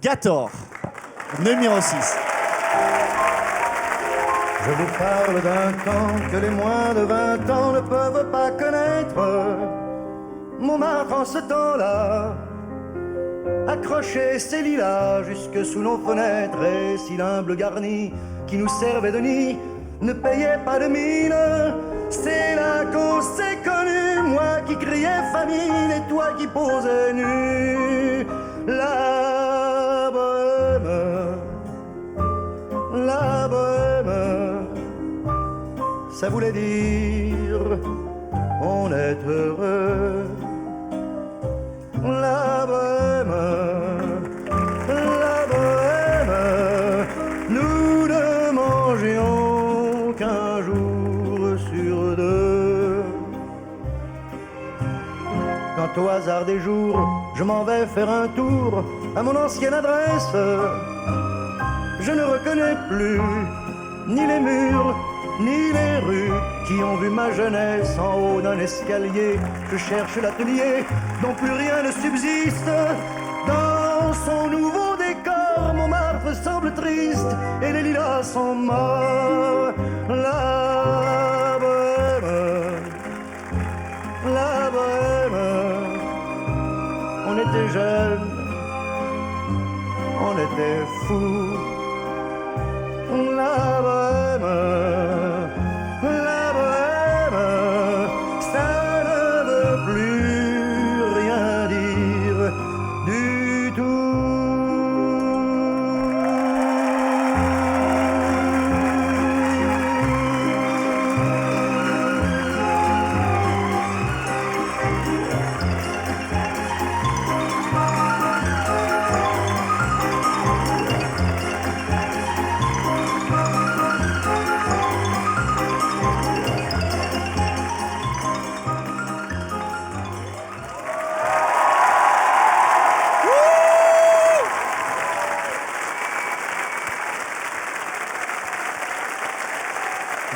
Gator, numéro 6. Je vous parle d'un temps que les moins de 20 ans ne peuvent pas connaître. Montmartre en ce temps-là accrochait ses lilas jusque sous nos fenêtres. Et si l'humble garni qui nous servait de nid ne payait pas de mine, c'est là qu'on s'est connus. Moi qui criais famine et toi qui posais nu. La bohème, la bohème, ça voulait dire on est heureux. La bohème, nous ne mangions qu'un jour sur deux. Quand au hasard des jours, je m'en vais faire un tour à mon ancienne adresse, je ne reconnais plus ni les murs, ni les rues qui ont vu ma jeunesse en haut d'un escalier. Je cherche l'atelier dont plus rien ne subsiste. Dans son nouveau décor, Montmartre semble triste et les lilas sont morts. La bohème, la bohème, on était jeunes, on était fous. La bohème, ça ne veut plus rien dire du tout.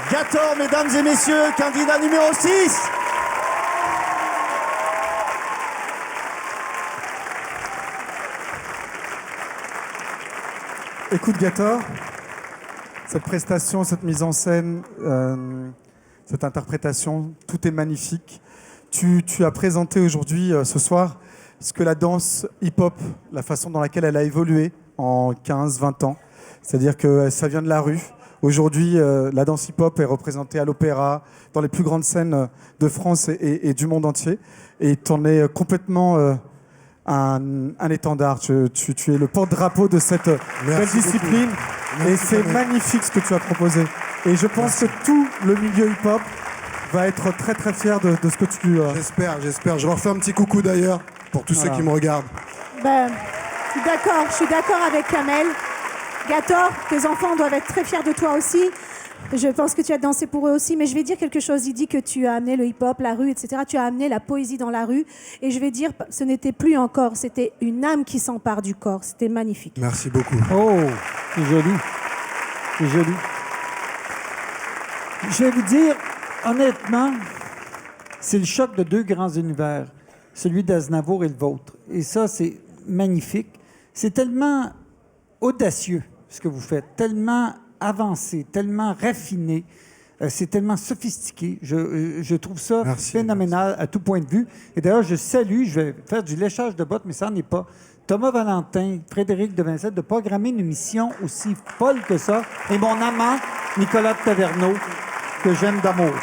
Gator, mesdames et messieurs, candidat numéro 6. Écoute Gator, cette prestation, cette mise en scène, cette interprétation, tout est magnifique. Tu as présenté aujourd'hui, ce soir, ce que la danse hip-hop, la façon dans laquelle elle a évolué en 15-20 ans. C'est-à-dire que ça vient de la rue. Aujourd'hui, la danse hip-hop est représentée à l'opéra, dans les plus grandes scènes de France et du monde entier. Et tu en es complètement un étendard. Tu es le porte-drapeau de cette belle discipline. Et c'est magnifique ce que tu as proposé. Et je pense que tout le milieu hip-hop va être très très fier de ce que tu... J'espère. Je leur fais un petit coucou d'ailleurs pour tous ceux qui me regardent. Ben, je suis d'accord avec Kamel. Gator, tes enfants doivent être très fiers de toi aussi. Je pense que tu as dansé pour eux aussi, mais je vais dire quelque chose. Il dit que tu as amené le hip-hop, la rue, etc. Tu as amené la poésie dans la rue. Et je vais dire, ce n'était plus un corps, c'était une âme qui s'empare du corps. C'était magnifique. Merci beaucoup. Oh, c'est joli. C'est joli. Je vais vous dire, honnêtement, c'est le choc de deux grands univers, celui d'Aznavour et le vôtre. Et ça, c'est magnifique. C'est tellement audacieux, ce que vous faites, tellement avancé, tellement raffiné, c'est tellement sophistiqué. Je trouve ça phénoménal à tout point de vue. Et d'ailleurs, je salue, je vais faire du léchage de bottes, mais ça n'en est pas, Thomas Valentin, Frédéric de Vincent, de programmer une émission aussi folle que ça, et mon amant, Nicolas de Taverneau, que j'aime d'amour.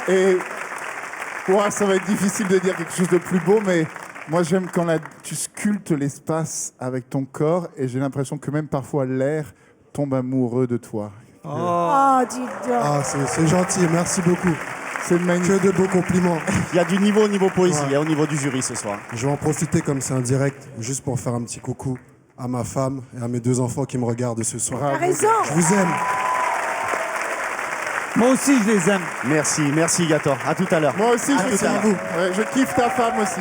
Et ouais, ça va être difficile de dire quelque chose de plus beau, mais moi j'aime quand tu sculptes l'espace avec ton corps, et j'ai l'impression que même parfois l'air tombe amoureux de toi. Oh, dis donc. Ah, c'est gentil, merci beaucoup. C'est magnifique. Que de beaux compliments. Il y a du niveau au niveau poésie, au niveau du jury ce soir. Je vais en profiter comme c'est un direct, juste pour faire un petit coucou à ma femme et à mes deux enfants qui me regardent ce soir. T'as raison. Je vous aime. Moi aussi, je les aime. Merci Gator. À tout à l'heure. Moi aussi, Merci à vous. Ouais, je kiffe ta femme aussi.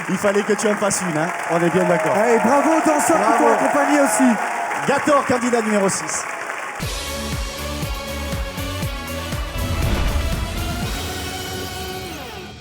Il fallait que tu en fasses une, hein. On est bien d'accord. Et bravo aux danseurs qui t'ont accompagné aussi. Gator, candidat numéro 6.